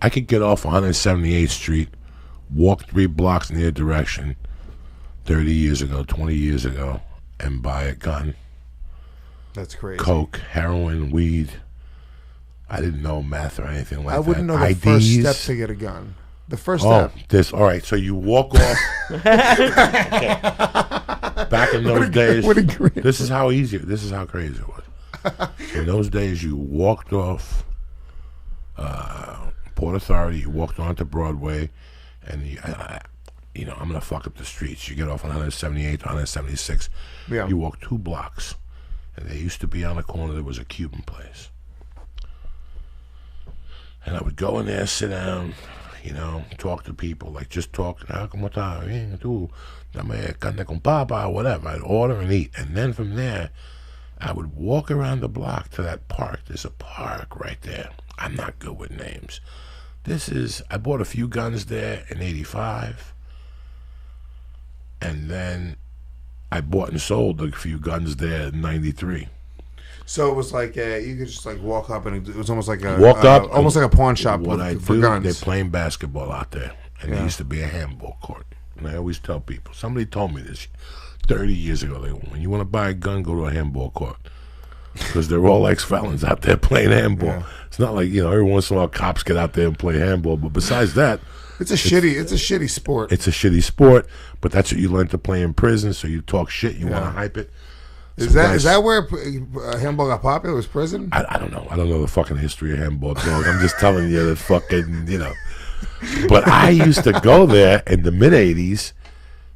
I could get off 178th Street, walk 3 blocks in their direction 30 years ago, 20 years ago, and buy a gun. That's crazy. Coke, heroin, weed. I didn't know meth or anything like that. I wouldn't know the first step to get a gun. The first step. All right. So you walk off. Okay. Back in those days, this is how easy. This is how crazy it was. In those days, you walked off Port Authority. You walked onto Broadway, and I'm gonna fuck up the streets. You get off on 178, 176. Yeah. You walk 2 blocks, and there used to be on the corner there was a Cuban place. And I would go in there, sit down, talk to people, like just talk, ¿Cómo está? Bien, tú, dame carne con papa, whatever. I'd order and eat. And then from there, I would walk around the block to that park. There's a park right there. I'm not good with names. I bought a few guns there in 85. And then I bought and sold a few guns there in 93. So it was like you could just like walk up and it was almost like almost like a pawn shop for guns. They're playing basketball out there, and there used to be a handball court. And I always tell people, somebody told me this 30 years ago. They go, when you want to buy a gun, go to a handball court because they're all ex-felons out there playing handball. Yeah. It's not like every once in a while cops get out there and play handball, but besides that, it's a shitty sport. It's a shitty sport, but that's what you learn to play in prison. So you talk shit, you want to hype it. Is that where handball got popular? Was prison? I don't know. I don't know the fucking history of handball, dog. I'm just telling you that fucking, But I used to go there in the mid-'80s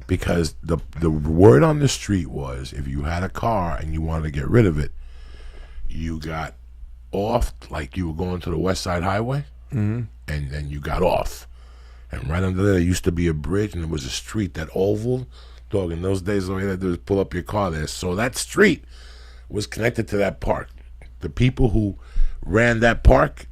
because the word on the street was if you had a car and you wanted to get rid of it, you got off, like you were going to the West Side Highway, and then you got off. And right under there used to be a bridge, and there was a street that oval. Dog, in those days, all you had to do was pull up your car there. So that street was connected to that park. The people who ran that park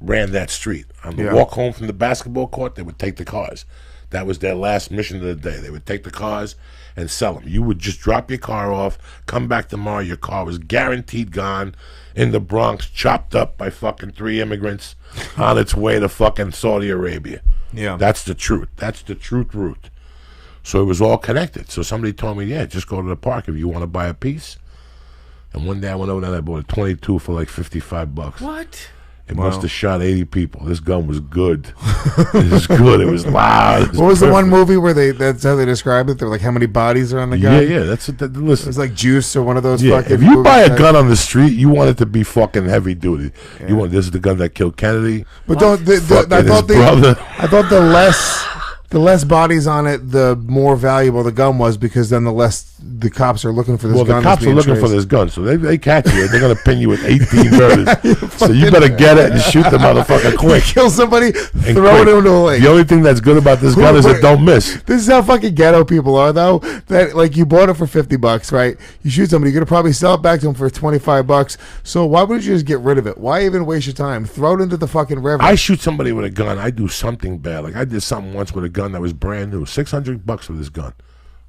ran that street. On the walk home from the basketball court, they would take the cars. That was their last mission of the day. They would take the cars and sell them. You would just drop your car off, come back tomorrow, your car was guaranteed gone in the Bronx, chopped up by fucking 3 immigrants on its way to fucking Saudi Arabia. Yeah. That's the truth. That's the truth route. So it was all connected. So somebody told me, just go to the park if you want to buy a piece. And one day I went over there and I bought a 22 for like $55. What? It must have shot 80 people. This gun was good. It was good. It was loud. What was the one movie where that's how they described it? They're like, how many bodies are on the gun? Yeah. That's what. Listen, it was like Juice or one of those. Fucking if you buy a gun on the street, you want it to be fucking heavy duty. Yeah. You want this is the gun that killed Kennedy. But I thought the less bodies on it, the more valuable the gun was, because then the less the cops are looking for this gun. Well, the cops are looking for this gun, so they catch you. They're going to pin you with 18 murders. So you better get it and shoot the motherfucker quick. Kill somebody, throw it into a lake. The only thing that's good about this gun is it don't miss. This is how fucking ghetto people are, though. That like you bought it for $50, right? You shoot somebody, you're going to probably sell it back to them for $25. So why wouldn't you just get rid of it? Why even waste your time? Throw it into the fucking river. I shoot somebody with a gun, I do something bad. Like I did something once with a gun that was brand new. $600 for this gun.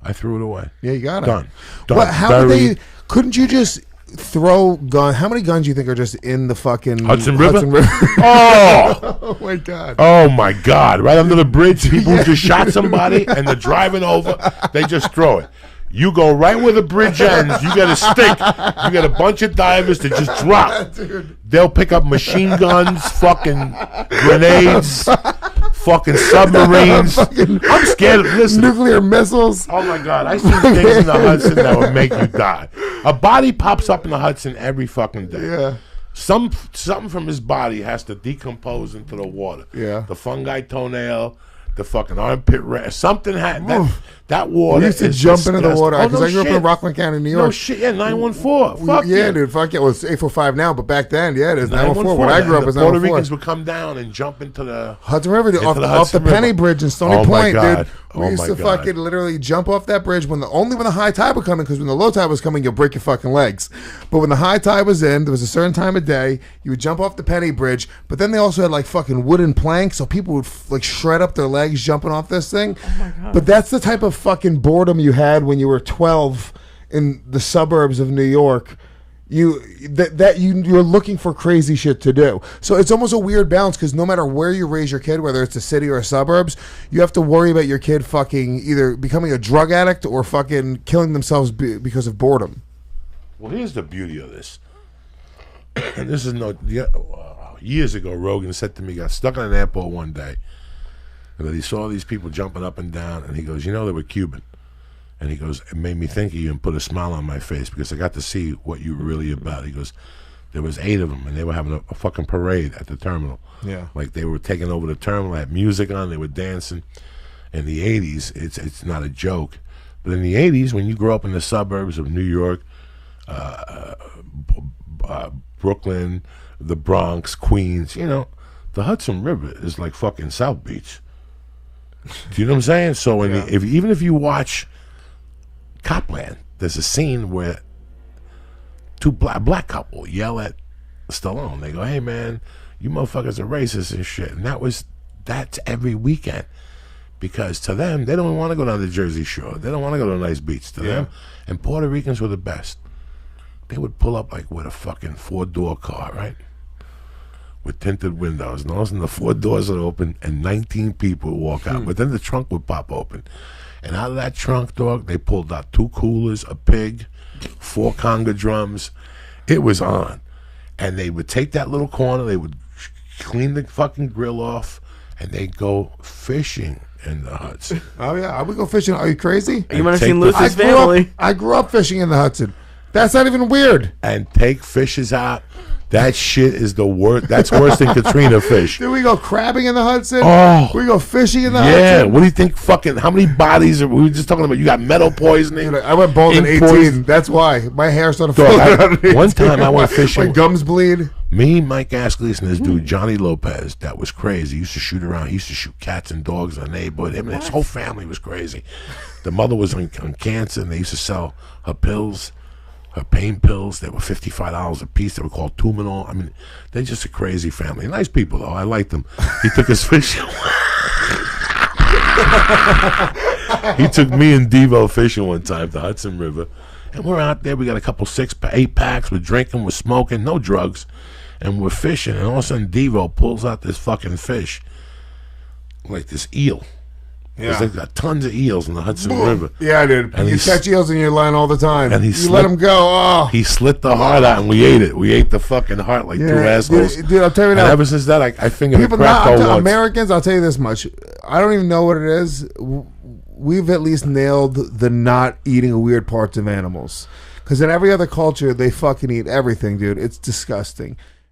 I threw it away. Yeah, you got it. Done. What, how did they? Couldn't you just throw gun? How many guns do you think are just in the fucking Hudson River? Oh! Oh my god! Oh my god! Right under the bridge, people just shot somebody and they're driving over. They just throw it. You go right where the bridge ends. You get a stick. You get a bunch of divers that just drop. Dude. They'll pick up machine guns, fucking grenades, fucking submarines. I'm scared of this. Nuclear missiles. Oh my god! I see things in the Hudson that would make you die. A body pops up in the Hudson every fucking day. Yeah. Something from his body has to decompose into the water. Yeah. The fungi toenail. The fucking armpit rat. Something had that water. We used to jump into the water because I grew up in Rockland County, New York. No shit, yeah, 914. Fuck yeah, dude. Fuck yeah. Well, it's 845 now, but back then, yeah, it is 914. When I grew up, it was 914. Puerto Ricans would come down and jump into the Hudson River, off the Penny Bridge in Stony Point, dude. We used to fucking literally jump off that bridge only when the high tide would come in, because when the low tide was coming, you'll break your fucking legs. But when the high tide was in, there was a certain time of day, you would jump off the Penny Bridge, but then they also had like fucking wooden planks, so people would like shred up their legs jumping off this thing. Oh my God. But that's the type of fucking boredom you had when you were 12 in the suburbs of New York. you're looking for crazy shit to do. So it's almost a weird balance because no matter where you raise your kid, whether it's a city or a suburbs, you have to worry about your kid fucking either becoming a drug addict or fucking killing themselves because of boredom. Well, here's the beauty of this. And this is years ago, Rogan said to me, got stuck in an airport one day, and that he saw these people jumping up and down, and he goes, they were Cuban. And he goes, it made me think of you and put a smile on my face because I got to see what you were really about. He goes, there was 8 of them, and they were having a fucking parade at the terminal. Yeah. Like they were taking over the terminal, had music on, they were dancing. In the 80s, it's not a joke. But in the 80s, when you grow up in the suburbs of New York, Brooklyn, the Bronx, Queens, the Hudson River is like fucking South Beach. Do you know what I'm saying? So even if you watch Copland, there's a scene where two black couple yell at Stallone. They go, "Hey man, you motherfuckers are racist and shit." And that's every weekend, because to them they don't want to go down the Jersey Shore. They don't want to go to a nice beach. To them, and Puerto Ricans were the best. They would pull up like with a fucking 4-door car, right, with tinted windows, and all of a sudden the 4 doors would open and 19 people would walk out. But then the trunk would pop open. And out of that trunk, dog, they pulled out 2 coolers, a pig, 4 conga drums. It was on. And they would take that little corner, they would clean the fucking grill off, and they'd go fishing in the Hudson. Oh, yeah. I would go fishing. Are you crazy? You might have seen Lucy's family. I grew up fishing in the Hudson. That's not even weird. And take fishes out. That shit is the worst. That's worse than Katrina fish. Did we go crabbing in the Hudson? Oh, we go fishing in the Hudson. Yeah. What do you think? Fucking how many bodies are we were just talking about? You got metal poisoning. I went bald at 18. That's why my hair started falling out. One time I went fishing. My gums bleed. Me, Mike Ascalise, and this dude Johnny Lopez. That was crazy. He used to shoot around. He used to shoot cats and dogs in the neighborhood. Him and his whole family was crazy. The mother was on cancer, and they used to sell her pills. Her pain pills, they were $55 a piece. They were called Tuminol. I mean, they're just a crazy family. Nice people, though. I liked them. He took us fishing. He took me and Devo fishing one time, the Hudson River. And we're out there. We got a couple 8 packs. We're drinking. We're smoking. No drugs. And we're fishing. And all of a sudden, Devo pulls out this fucking fish. Like this eel. Yeah. They got tons of eels in the Hudson River. Yeah, I did. And you catch eels in your line all the time. And you let them go. Oh. He slit the heart out, and we ate it. We ate the fucking heart like 2 assholes. Dude, I'll tell you now. And ever since that, I fingered a crap once. Americans, I'll tell you this much. I don't even know what it is. We've at least nailed the not eating weird parts of animals. Because in every other culture, they fucking eat everything, dude. It's disgusting.